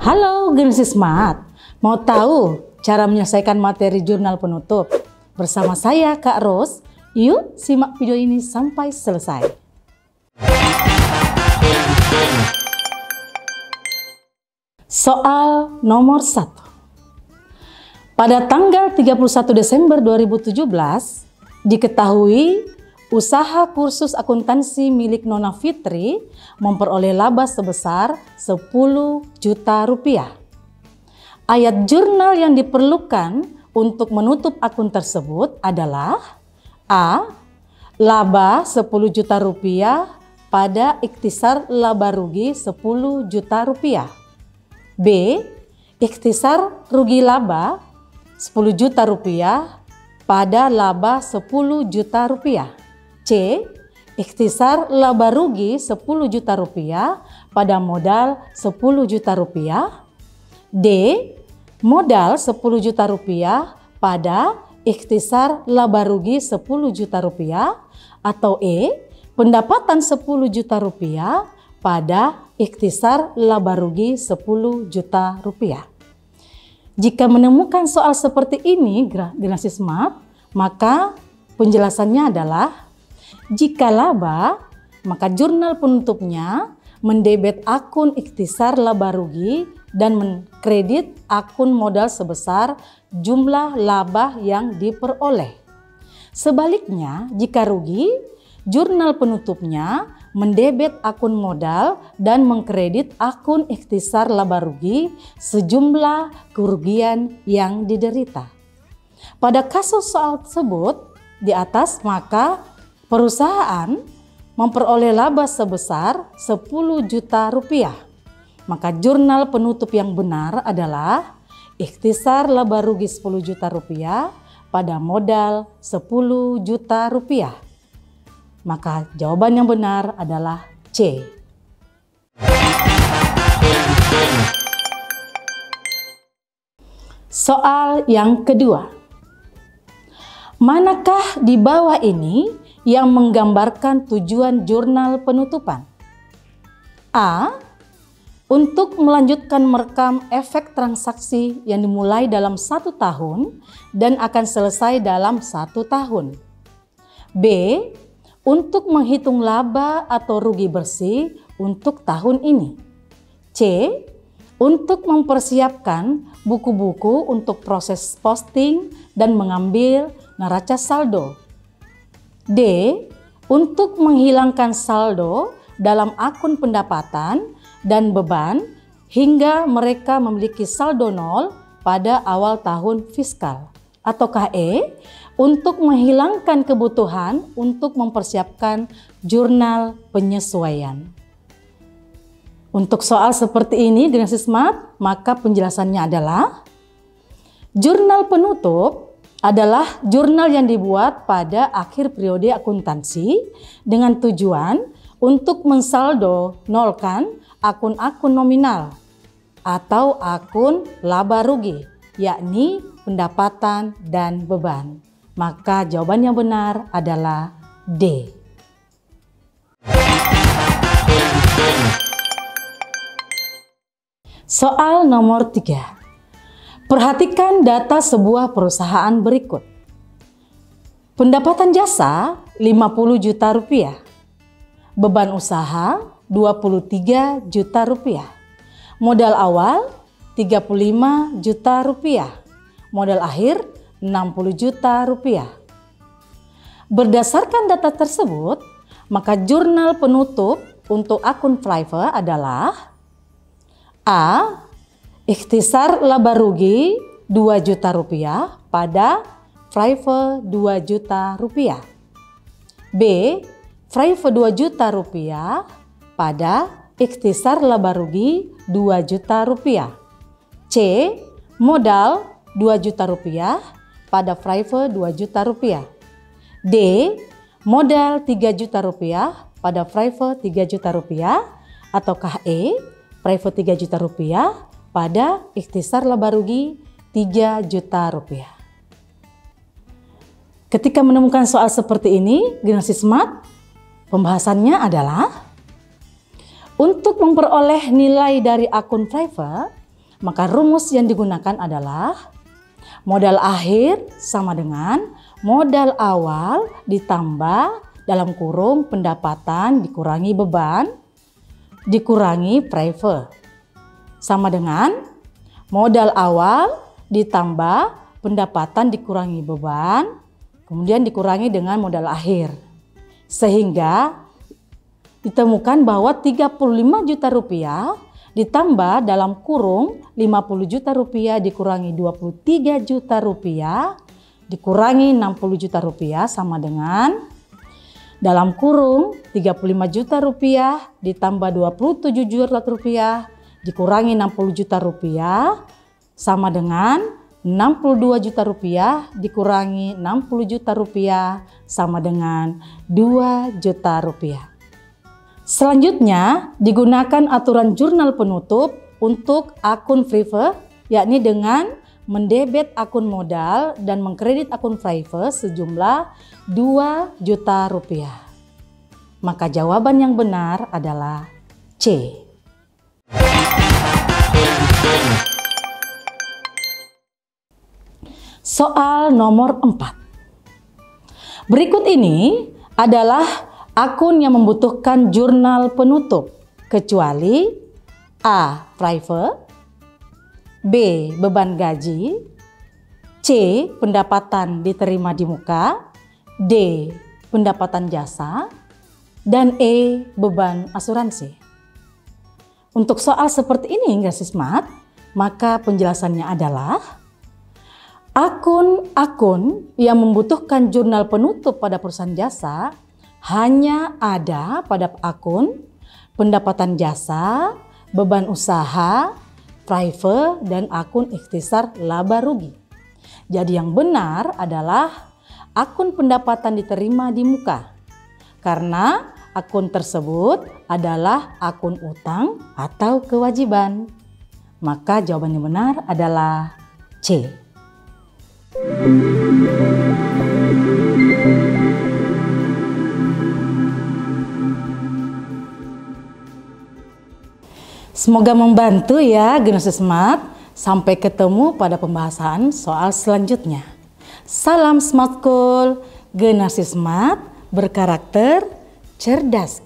Halo Generasi Smart, mau tahu cara menyelesaikan materi jurnal penutup? Bersama saya Kak Ros, yuk simak video ini sampai selesai. Soal nomor 1. Pada tanggal 31 Desember 2017, diketahui usaha kursus akuntansi milik Nona Fitri memperoleh laba sebesar 10 juta rupiah. Ayat jurnal yang diperlukan untuk menutup akun tersebut adalah A. Laba 10 juta rupiah pada ikhtisar laba rugi 10 juta rupiah. B. Ikhtisar rugi laba 10 juta rupiah pada laba 10 juta rupiah. C. Ikhtisar laba rugi 10 juta rupiah pada modal 10 juta rupiah. D. Modal 10 juta rupiah pada ikhtisar laba rugi 10 juta rupiah. Atau E. Pendapatan 10 juta rupiah pada ikhtisar laba rugi 10 juta rupiah. Jika menemukan soal seperti ini Generasi Smart, maka penjelasannya adalah jika laba, maka jurnal penutupnya mendebet akun ikhtisar laba rugi dan mengkredit akun modal sebesar jumlah laba yang diperoleh. Sebaliknya, jika rugi, jurnal penutupnya mendebet akun modal dan mengkredit akun ikhtisar laba rugi sejumlah kerugian yang diderita. Pada kasus soal tersebut di atas, maka perusahaan memperoleh laba sebesar 10 juta rupiah. Maka jurnal penutup yang benar adalah ikhtisar laba rugi 10 juta rupiah pada modal 10 juta rupiah. Maka jawaban yang benar adalah C. Soal yang kedua. Manakah di bawah ini yang menggambarkan tujuan jurnal penutupan? A. Untuk melanjutkan merekam efek transaksi yang dimulai dalam 1 tahun dan akan selesai dalam 1 tahun. B. Untuk menghitung laba atau rugi bersih untuk tahun ini. C. Untuk mempersiapkan buku-buku untuk proses posting dan mengambil neraca saldo. D. Untuk menghilangkan saldo dalam akun pendapatan dan beban hingga mereka memiliki saldo nol pada awal tahun fiskal. Ataukah E. Untuk menghilangkan kebutuhan untuk mempersiapkan jurnal penyesuaian. Untuk soal seperti ini Generasi Smart, maka penjelasannya adalah jurnal penutup adalah jurnal yang dibuat pada akhir periode akuntansi dengan tujuan untuk mensaldo nolkan akun-akun nominal atau akun laba rugi, yakni pendapatan dan beban. Maka jawaban yang benar adalah D. Soal nomor 3. Perhatikan data sebuah perusahaan berikut. Pendapatan jasa 50 juta rupiah. Beban usaha 23 juta rupiah. Modal awal 35 juta rupiah. Modal akhir 60 juta rupiah. Berdasarkan data tersebut, maka jurnal penutup untuk akun Fiverr adalah A. Ikhtisar laba rugi 2 juta rupiah pada Fiverr 2 juta rupiah. B. Fiverr 2 juta rupiah pada ikhtisar laba rugi 2 juta rupiah. C. modal 2 juta rupiah pada private 2 juta rupiah. D. Modal 3 juta rupiah pada private 3 juta rupiah. Ataukah E. Private 3 juta rupiah pada ikhtisar laba rugi 3 juta rupiah. Ketika menemukan soal seperti ini, generasi smart, pembahasannya adalah untuk memperoleh nilai dari akun private, maka rumus yang digunakan adalah modal akhir sama dengan modal awal ditambah dalam kurung pendapatan dikurangi beban dikurangi private, sama dengan modal awal ditambah pendapatan dikurangi beban kemudian dikurangi dengan modal akhir, sehingga ditemukan bahwa 35 juta rupiah ditambah dalam kurung 50 juta rupiah dikurangi 23 juta rupiah dikurangi 60 juta rupiah sama dengan dalam kurung 35 juta rupiah ditambah 27 juta rupiah dikurangi 60 juta rupiah sama dengan 62 juta rupiah dikurangi 60 juta rupiah sama dengan 2 juta rupiah. Selanjutnya digunakan aturan jurnal penutup untuk akun private, yakni dengan mendebet akun modal dan mengkredit akun private sejumlah 2 juta rupiah. Maka jawaban yang benar adalah C. Soal nomor 4. Berikut ini adalah akun yang membutuhkan jurnal penutup kecuali A. Private, B. Beban gaji, C. Pendapatan diterima di muka, D. Pendapatan jasa, dan E. Beban asuransi. Untuk soal seperti ini, generasi smart, maka penjelasannya adalah akun-akun yang membutuhkan jurnal penutup pada perusahaan jasa hanya ada pada akun pendapatan jasa, beban usaha, private, dan akun ikhtisar laba rugi. Jadi yang benar adalah akun pendapatan diterima di muka, karena akun tersebut adalah akun utang atau kewajiban. Maka jawaban yang benar adalah C. Semoga membantu ya generasi smart. Sampai ketemu pada pembahasan soal selanjutnya. Salam Smart School, generasi smart berkarakter cerdas.